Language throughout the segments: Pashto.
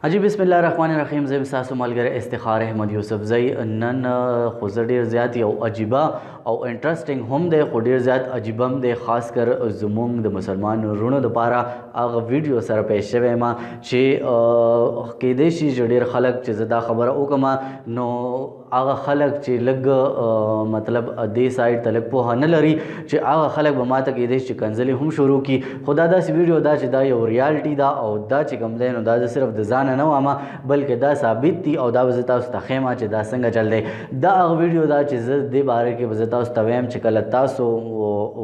حاجی بسم الله الرحمن الرحیم. زه تاسو ملګری استخار احمد یوسف زئی. نن خو زه ډیر زیات یو عجیبه او انټرسټینګ هم دی، خو ډیر زیات عجیبه هم دی، خاص کر زمونږ د مسلمان ورونو دپاره هغه ویډیو سره پیش شوی ما چې کیدای شي چې ډیر خلک چې زه دا خبره وکړم نو هغه خلک چې لږ مطلب دې سایډ ته لږ پوهه نه لري چې هغه خلک به ماته کیدای شي چې کنځلې هم شروع کړي. خو دا داسې ویډیو دا چې دا یو ریالټي ده او دا چې کوم دی نو دا زه صرف د ځانه نه وامه بلکې دا ثابت دي او دا به زه تاسو ته ښیم چې دا څنګه چل دی. دا هغه ویډیو ده چې زه دې باره کې به زه تاسو ته وایم چې کله تاسو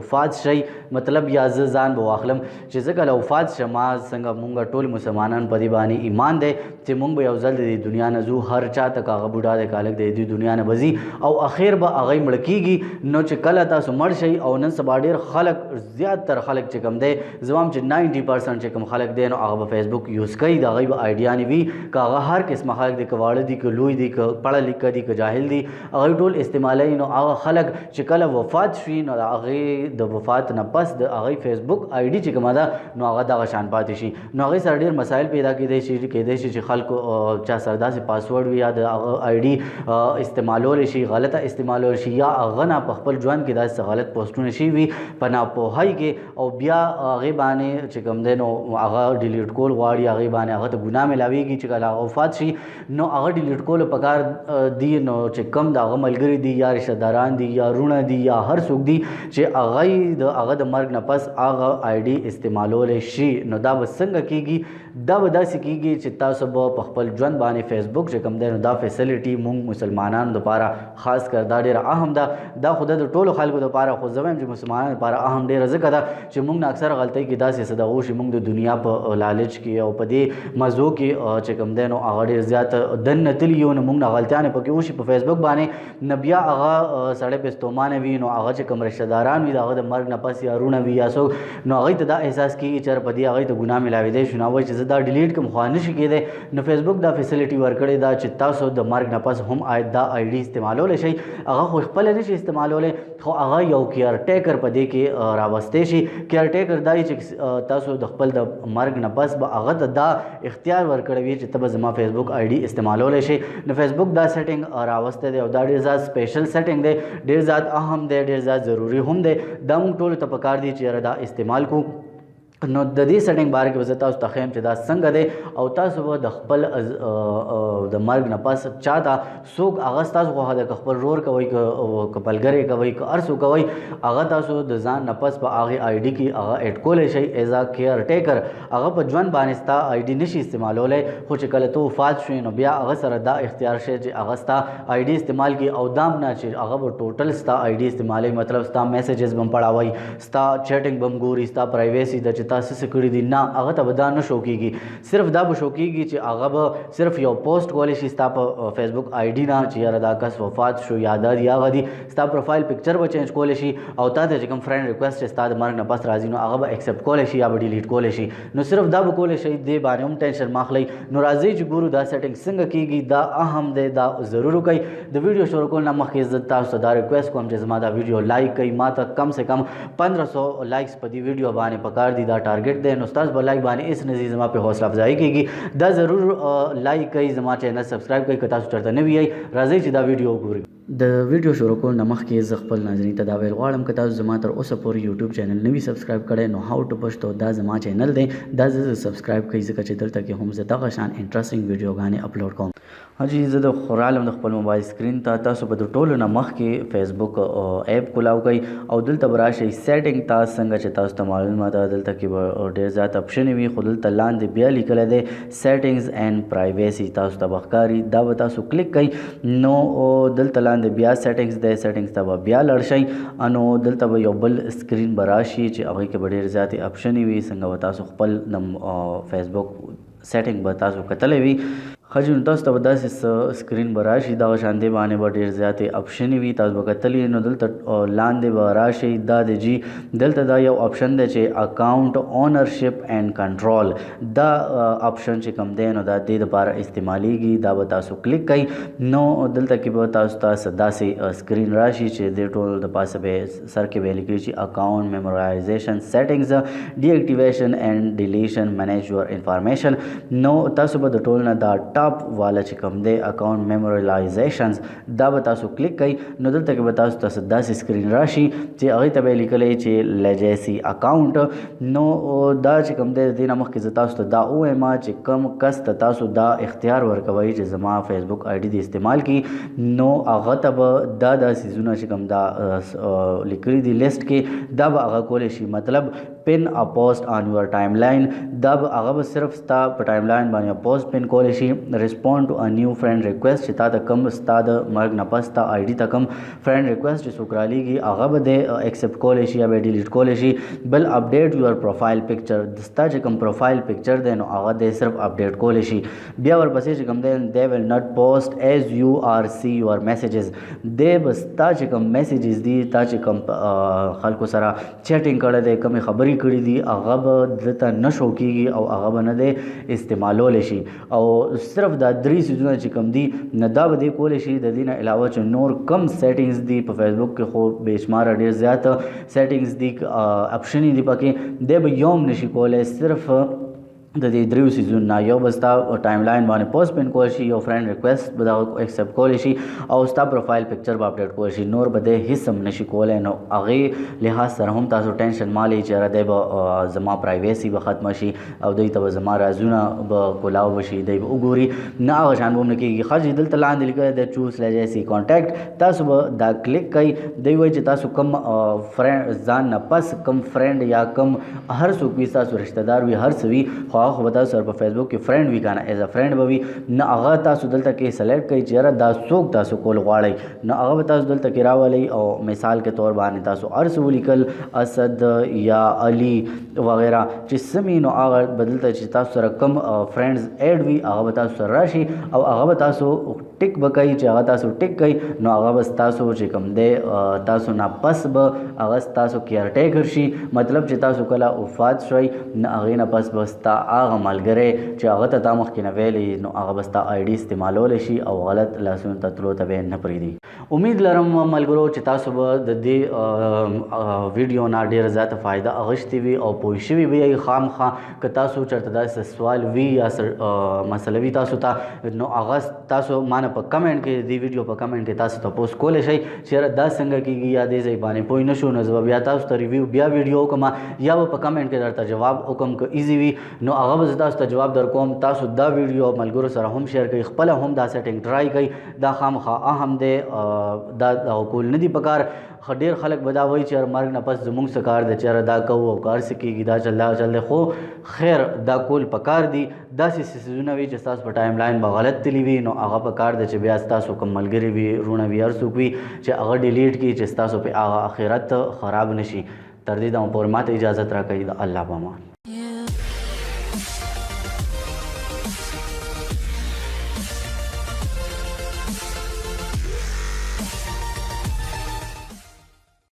وفات شئ، مطلب یا زه ځان به واخلم چې زه کله وفات شم څنګه مونږ ټول مسلمانان په دې باندې ایمان دی چې مونږ به یو ځل د دې دنیا نه ځو، هر چا ته که هغه بوډا دی که هلک دی د دې دنیا نه به ځي او اخر به هغوی مړه کېږي. نو چې کله تاسو مړ شئ او نن سبا ډېر خلک زیات تر خلک چې کوم دی زه وایم چې 90% چې کوم خلک دی نو هغه به فیسبوک یوز کوي، د هغوی به آیډیانې وي که هغه هر قسمه خلک دی، که واړه دي، که لوی دي، که پړه لیکه دي، که جاهل دي، هغوی ټول استعمالوي. نو هغه خلک چې کله وفات شي نو د هغې د وفات نه پس د هغوی فیسبوک آی ډي چې کومه ده نو هغه دغه شان پاتې شي. نو هغوی سره ډېر مسایل پیدا کېدای شي چې خلکو چا سره داسې پاسورډ وي یا د هغه آی ډي استعمالولی شي، غلطه استعمالولی شي، یا هغه نه په خپل ژوند کې داسې غلط پوسټونه شوي وي په ناپوهۍ کې او بیا هغې باندې چې کوم دی نو هغه ډیلیټ کول غواړي، هغې باندې هغه ته ګناه میلاویږي. چې کله هغه وفات شي نو هغه ډیلیټ کولو پکار دي. نو چې کم د هغه ملګري دي یا رشته داران دي یا رونه دي یا هر څوک دي چې هغه د مرګ نه پس هغه آی ډي استعمالولی شي نو دا به څنګه کېږي؟ دا به داسې کېږي چې تاسو به په خپل ژوند باندې فیسبوک چې کوم دی نو دا فیسیلیټي مونږ مسلمانانو دپاره خاص کر دا ډېره اهم ده. دا خو د ټولو خلکو دپاره، خو زه وایم چې مسلمانانو دپاره اهم ډېره ځکه ده چې مونږ نه اکثر غلطۍ کې داسې څه ده وشي مونږ د دنیا په لالچ کې او په دې مزو کې چې کوم دی نو هغه ډېر زیات دننه تلي یو نو مونږ نه غلطیانې پکې وشي په فیسبوک باندې نه بیا هغه سړی په ستومانه وي نو هغه چې کوم رشته داران وي د هغه د مرګ نه پس یا رونه وي یا څوک نو هغوی ته دا احساس کېږي چې په دې هغوی ته ګناه میلاوېدی شو. نو وایي چې زه دا ډیلیټ کړم خو نه شي کېدی. نو فیسبوک دا فیسیلیټي ورکړې ده چې تاسو د مرګ نه پس هم دا آی ډي استعمالولی شئ. هغه خو خپله نه شي استعمالولی خو هغه یو کیر ټیکر په دې کې راوستی شي. کیر ټیکر دا چې تاسو د خپل د مرګ نه پس به هغه ته دا اختیار ورکړی وي چې ته به زما فیسبوک آی ډي استعمالولی شي. نو فیسبوک دا سیټنګ راوستی دی او دا ډېر زیات سپیشل سیټنګ دی، ډېر زیات اهم دی، ډېر زیات ضروري هم دی. دا موږ ټولو ته پکار دی چې یاره دا استعمال کو. نو د دې سیټنګ باره کې به زه تاسو ته ښیم چې دا څنګه دی او تاسو به د خپل د مرګ نه پس چا ته څوک هغه ستاسو خوښه ده، که خپل رور کوئ که ملګری کوئ که هر څوک کوئ هغه تاسو د ځان نه پس په هغې آی ډي کې هغه ایډ کولی شئ ایز ا کیر ټیکر. هغه په ژوند باندې ستا آی ډي نشي استعمالولی خو چې کله ته وفات شوې نو بیا هغه سره دا اختیار شي چې هغه ستا آی ډي استعمال کړي او دا هم نه چې هغه به ټوټل ستا آی ډي استعمالوي، مطلب ستا میسیجز به هم پړاوئ، ستا چیټنګ به هم ګوري، ستا پرایویسي ده چې تاسو څه کړي دي نه هغه ته به دا نه شو کېږي. صرف دا به شو کېږي چې هغه به صرف یو پوسټ کولی شي ستا په فیسبوک آی ډي نه چې یاره دا کس وفات شو یا دا دي هغه دي. ستا پروفایل پکچر به چینج کولی شي او تا ته چې کوم فرینډ ریکویسټ ستا د مرګ نه پس راځي نو هغه به ایکسپټ کولی شي یا به ډیلیټ کولی شي. نو صرف دا به کولی شي، دې باندې هم ټینشن مه اخلئ. نو راځئ چې ګورو دا سیټنګ څنګه کېږي. دا اهم دی، دا ضرور وکئ. د ویډیو شروع کولو نه مخکې زه تاسو ته دا ریکویسټ کوم چې زما دا ویډیو لایک کړئ. ما ته کم سے کم 1500 لایکس په دې ویډیو باندې پکار دي، دا ټارګټ دی. نو ستاسو به لایک باندې هېڅ نه ځي، زما پې حوصله افزایي کېږي. دا ضرور لایک کړئ، زما چینل سبسکرایب کړئ که تاسو چېرته نوي یئ. راځئ چې دا ویډیو وګورئ. د ویډیو شروع کولو نه مخکې زه خپل ناظرین ته دا ویل غواړم که تاسو زما تر اوسه پورې یوټیوب چینل نوي سبسکرایب کړی نو هاو ټو پشتو دا زما چینل دی، دا زه سبسکرایب کړئ ځکه چې دلته کې هم زه دغه شان انټرسټینګ ویډیوګانې اپلوډ کوم. حاجي زه د خورالم د خپل موبایل سکرین ته. تاسو به د ټولو نه مخکې فیسبوک ایپ کولاو کوئ او دلته به راشئ سیټنګ ته. څنګه چې تاسو ته معلومه ده دلته کې به ډېر زیات اپشنې وي خو دلته لاندې بیا لیکلی دی سیټنګز اینډ پرایویسي. تاسو ته به ښکاري، دا به تاسو کلیک کوئ نو دلته لاندې بیا سیټنګز دی، سیټنګز ته به بیا لاړ شئ. نو دلته به یو بل سکرین به راشي چې هغوی کې به ډېر زیاتې اپشنې وي. څنګه به تاسو خپل د فیسبوک سیټنګ به تاسو کتلی وي. ښه نو تاسو ته به داسې سکرین به راشي دغه شانتې باندې به ډېر زیاتې اپشنې وي تاسو به کتلي نو دلته لاندې به راشي دا د جي دلته دا یو اپشن دی چې اکاونټ اونرشپ اینڈ کنټرول دا اپشن چې کوم دی نو دا د دپاره استعمالیږي دا به تاسو کلیک کوئ نو دلته کې به تاسو ته داسې سکرین راشي چې د ټول د پاسه به سر کې به لیکلي چې اکاونټ میمورایزیشن سیټنګز ډي ایکټیویشن اینڈ ډیلیشن مینیج یور انفارمیشن نو تاسو به د ټول نه دا ټاپ والا چې کوم دی اکاونټ میمورایزیشنز دا به تاسو کلیک کوئ نو دلته کې به تاسو ته داسې سکرین راشي چې هغې ته به یې لیکلی چې لیجیسي اکاونټ نو دا چې کوم دی د دې نه مخکې زه تاسو ته دا ووایم چې کوم کس ته تاسو دا اختیار ورکوئ چې زما فیسبوک آی ډي دې استعمال کړي نو هغه ته به دا څیزونه چې کوم دا لیکلي دي لیسټ کې دا به هغه کولی شي مطلب پن ا پوسټ آن یور ټایم لاین دا به هغه به صرف ستا په ټایم لاین باندې پوسټ پن کولی شي ریسپونډ ټو ا نیو فرینډ ریکویسټ چې تا ته کوم ستا د مرګ نه پس ستا آی ډي ته کوم فرینډ ریکویسټ چې څوک رالیږي هغه به دی ایکسپټ کولی شي یا به ډیلیټ کولی شي بل اپډیټ یور پروفایل پکچر ستا چې کوم پروفایل پکچر دی نو هغه دی صرف اپډیټ کولی شي بیا ورپسې چې کوم دی دی ول ناٹ پوسټ ایز یو آر سی یور میسیجز دی به ستا چې کوم میسیجز دي تا چې کوم خلکو سره چیټینګ کړی دی کومې خبرې کړي دي هغه به دلته نه شو کېږي او هغه به نه دی استعمالولی شي او صرف دا درې څیزونه چې کوم دي نه دا به دی کولی شي د دې نه علاوه چې نور کم سیټینګز دي په فیسبوک کې خو بېشماره ډېر زیات سیټینګز دي اپشنې دي پکې دی به یو هم نشي کولی صرف د دې دریو سیزونو نه یو به ستا ټایم لاین باندې پوسټ پن کولی شي یو فرینډ ریکویسټ به دغه ایکسپټ کولی شي او ستا پروفایل پکچر به اپډیټ کولی شي نور به دی هېڅ هم نشي کولی نو هغې لحاظ سره هم تاسو ټینشن مه لئ چې یاره دی به زما پرایویسي به ختمه شي او دوی ته به زما رازونه به کولاو به شي دی به وګوري نه هغه شان به هم نه کېږي ښه چې دلته لاندې لیکلی دی چوز لیجیسي کانټیکټ تاسو به دا کلیک کوئ دوی وایي چې تاسو کوم فرینډ ځان نه پس کوم فرینډ یا کوم هر څوک وي ستاسو رشته دار وي هر څه وي خو هغه خو به تاسو سره په فیسبوک کې فرینډ وي که نه ایز ا فرینډ به وي نه هغه تاسو دلته کې سلیکټ کوئ چې یاره دا څوک تاسو کول غواړئ نو هغه به تاسو دلته کې راولئ او مثال کے طور باندې تاسو هر څه ولیکل اسد یا علي وغیرہ چې څه وي نو هغه به دلته چې تاسو سره کوم فرینډز ایډ وي هغه به تاسو سره راشي او هغه به تاسو ټیک به کوئ چې هغه تاسو ټیک کوئ نو هغه به ستاسو چې کوم دی تاسو نه پس به هغه ستاسو کیر ټیکر شي مطلب چې تاسو کله وفات شوئ نه هغې نه پس به ستا هغه ملګری چې هغه ته تا مخکې نه ویلی نو هغه به ستا آی ډي استعمالولی شي او غلط لاسونو ته تلو ته به یې نه پرېږدي امید لرم ملګرو چې تاسو به د دې ویډیو نه ډېره زیاته فایده اخیستې وي او پوه شوي به یئ خامخا که تاسو چېرته داسې سوال وي یا مسله وي تاسو ته نو هغه تاسو ما نه په کمنټ کې دې ویډیو په کمنټ کې تاسو تپوس کولی شئ چې یاره دا څنګه کېږي یا دې ځای باندې پوه نه شو نو زه به بیا تاسو ته ریویو بیا ویډیو وکړم یا به په کمنټ کې درته جواب وکړم که ایزي وي نو هغه به زه تاسو ته جواب در کوم تاسو دا ویډیو ملګرو سره هم شیر کوئ خپله هم دا سیټینګ ټرای کوئ دا خامخا اهم دی دا کول نه دي پکار ډېر خلک به دا وایي چې مرګ نه پس زموږ څه کار دی چې یاره دا کوو او کار څه کېږي دا چل دا چل دی خو خیر دا کول پکار دي داسې څیزونه وي چې ستاسو په ټایم لاین به غلط تلي وي نو هغه پکار دی چې بیا ستاسو کوم ملګري وي وروڼه وي هر څوک وي چې هغه ډیلیټ کړي چې ستاسو په هغه آخرت خراب نه شي تر دې دمه پورې ما ته اجازت راکوئ د الله په امان